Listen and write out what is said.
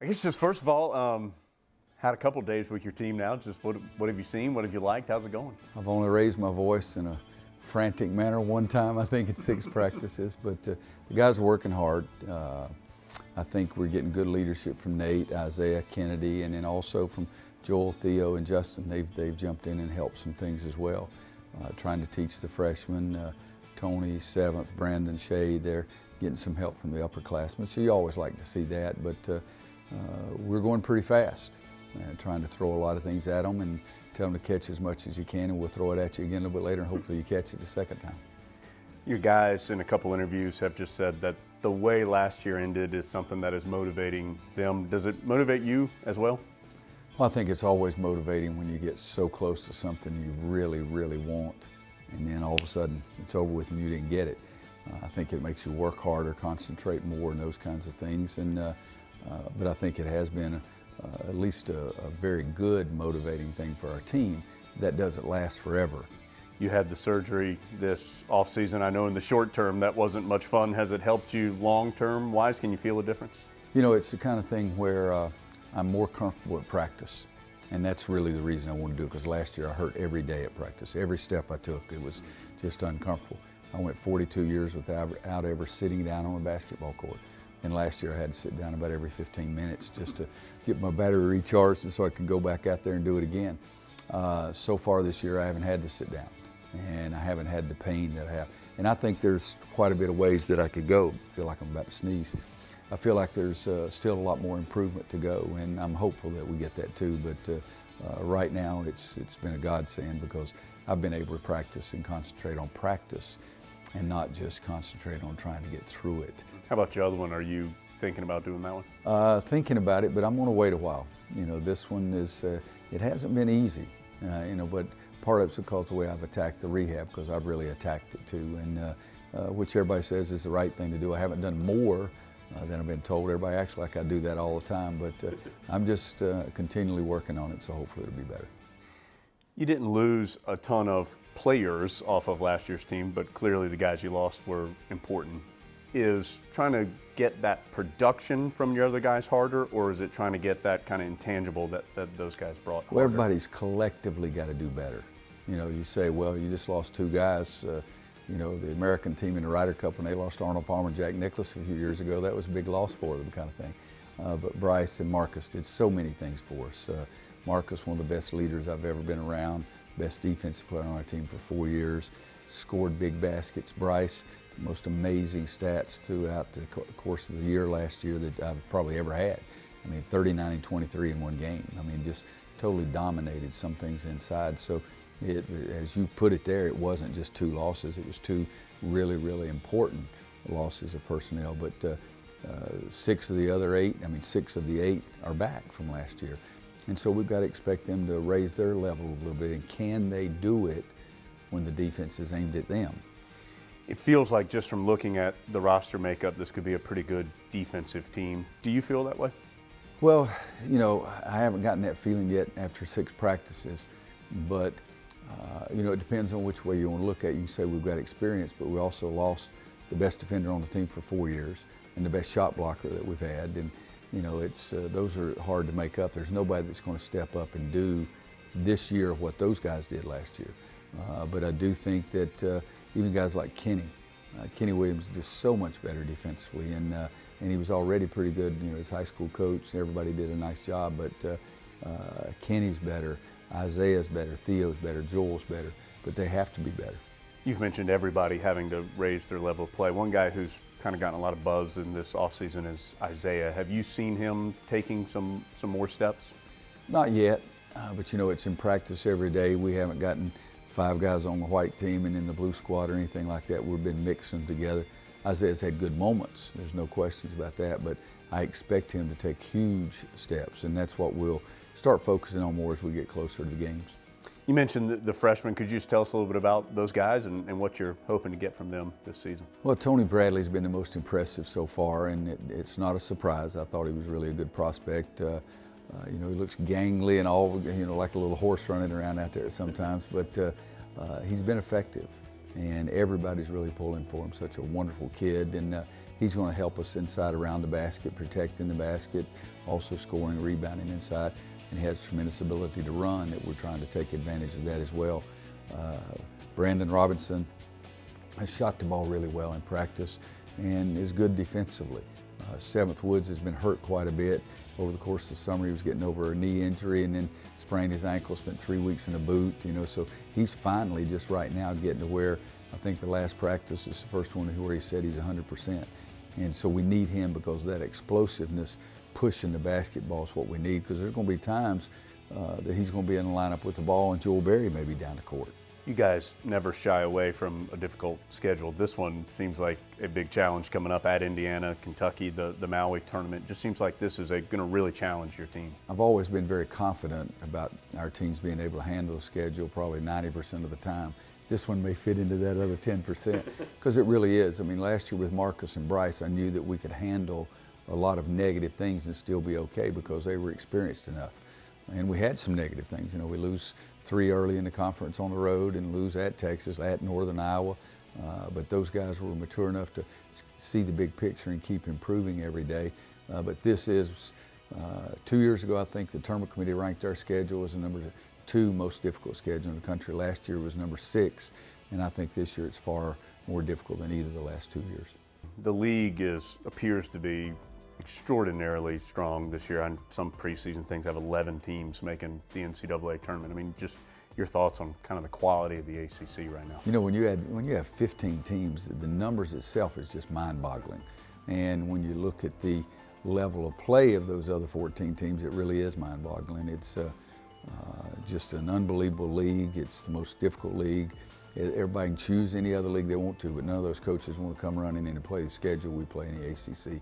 I guess just first of all, had a couple days with your team now. Just what have you seen? What have you liked? How's it going? I've only raised my voice in a frantic manner one time, I think, at 6 practices, but the guys are working hard. I think we're getting good leadership from Nate, Isaiah, Kennedy, and then also from Joel, Theo, and Justin. They've jumped in and helped some things as well. Trying to teach the freshmen, Tony, 7th, Brandon, Shea, they're getting some help from the upperclassmen. So you always like to see that, but we're going pretty fast. Trying to throw a lot of things at them and tell them to catch as much as you can, and we'll throw it at you again a little bit later, and hopefully you catch it the second time. Your guys in a couple interviews have just said that the way last year ended is something that is motivating them. Does it motivate you as well? Well, I think it's always motivating when you get so close to something you really, really want, and then all of a sudden it's over with and you didn't get it. I think it makes you work harder, concentrate more, and those kinds of things. But I think it has been at least a very good motivating thing for our team that doesn't last forever. You had the surgery this offseason. I know in the short term that wasn't much fun. Has it helped you long-term wise? Can you feel a difference? You know, it's the kind of thing where I'm more comfortable at practice. And that's really the reason I want to do it, because last year I hurt every day at practice. Every step I took, it was just uncomfortable. I went 42 years without ever sitting down on a basketball court. And last year I had to sit down about every 15 minutes just to get my battery recharged and so I could go back out there and do it again. So far this year I haven't had to sit down, and I haven't had the pain that I have. And I think there's quite a bit of ways that I could go. I feel like I'm about to sneeze. I feel like there's still a lot more improvement to go, and I'm hopeful that we get that too. But right now it's been a godsend, because I've been able to practice and concentrate on practice and not just concentrate on trying to get through it. How about your other one? Are you thinking about doing that one? Thinking about it, but I'm going to wait a while. You know, this one is, it hasn't been easy, but part of it's because of the way I've attacked the rehab, because I've really attacked it too, and which everybody says is the right thing to do. I haven't done more than I've been told. Everybody acts like I do that all the time, but I'm just continually working on it, so hopefully it'll be better. You didn't lose a ton of players off of last year's team, but clearly the guys you lost were important. Is trying to get that production from your other guys harder, or is it trying to get that kind of intangible that those guys brought harder? Well, everybody's collectively got to do better. You know, you say, well, you just lost 2 guys. You know, the American team in the Ryder Cup, when they lost Arnold Palmer and Jack Nicklaus a few years ago, that was a big loss for them, kind of thing. But Bryce and Marcus did so many things for us. Marcus, one of the best leaders I've ever been around, best defensive player on our team for 4 years, scored big baskets. Bryce, the most amazing stats throughout the course of the year last year that I've probably ever had. I mean, 39 and 23 in one game. I mean, just totally dominated some things inside. So as you put it there, it wasn't just 2 losses. It was 2 really, really important losses of personnel. But 6 of the 8 are back from last year. And so we've got to expect them to raise their level a little bit. And can they do it when the defense is aimed at them? It feels like, just from looking at the roster makeup, this could be a pretty good defensive team. Do you feel that way? Well, you know, I haven't gotten that feeling yet after 6 practices, but you know, it depends on which way you want to look at it. You can say we've got experience, but we also lost the best defender on the team for 4 years and the best shot blocker that we've had. And you know, it's those are hard to make up. There's nobody that's going to step up and do this year what those guys did last year. But I do think that even guys like Kenny Williams is just so much better defensively, and he was already pretty good. You know, his high school coach, everybody did a nice job, but Kenny's better, Isaiah's better, Theo's better, Joel's better, but they have to be better. You've mentioned everybody having to raise their level of play. One guy who's kind of gotten a lot of buzz in this offseason is Isaiah. Have you seen him taking some more steps? Not yet, but you know, it's in practice every day. We haven't gotten 5 guys on the white team and in the blue squad or anything like that. We've been mixing them together. Isaiah's had good moments. There's no questions about that, but I expect him to take huge steps, and that's what we'll start focusing on more as we get closer to the games. You mentioned the freshmen. Could you just tell us a little bit about those guys and what you're hoping to get from them this season? Well, Tony Bradley's been the most impressive so far, and it's not a surprise. I thought he was really a good prospect. You know, he looks gangly and all, you know, like a little horse running around out there sometimes, but he's been effective, and everybody's really pulling for him. Such a wonderful kid, and he's going to help us inside around the basket, protecting the basket, also scoring, rebounding inside, and he has tremendous ability to run that we're trying to take advantage of that as well. Brandon Robinson has shot the ball really well in practice and is good defensively. Seventh Woods has been hurt quite a bit over the course of the summer. He was getting over a knee injury and then sprained his ankle, spent 3 weeks in a boot, so he's finally just right now getting to where I think the last practice is the first one where he said he's 100%. And so we need him because that explosiveness, pushing the basketball is what we need, because there's going to be times that he's going to be in the lineup with the ball and Joel Berry may be down the court. You guys never shy away from a difficult schedule. This one seems like a big challenge coming up at Indiana, Kentucky, the Maui tournament. Just seems like this is going to really challenge your team. I've always been very confident about our teams being able to handle the schedule probably 90% of the time. This one may fit into that other 10% because it really is. I mean, last year with Marcus and Bryce, I knew that we could handle a lot of negative things and still be okay because they were experienced enough. And we had some negative things. We lose 3 early in the conference on the road and lose at Texas, at Northern Iowa. But those guys were mature enough to see the big picture and keep improving every day. But this is, 2 years ago, I think the tournament committee ranked our schedule as the number 2 most difficult schedule in the country. Last year was number 6, and I think this year it's far more difficult than either of the last 2 years. The league appears to be extraordinarily strong this year. On some preseason things have 11 teams making the NCAA tournament. I mean, just your thoughts on kind of the quality of the ACC right now. When you have 15 teams, the numbers itself is just mind-boggling. And when you look at the level of play of those other 14 teams, it really is mind-boggling. It's just an unbelievable league. It's the most difficult league. Everybody can choose any other league they want to, but none of those coaches want to come running in and play the schedule we play in the ACC.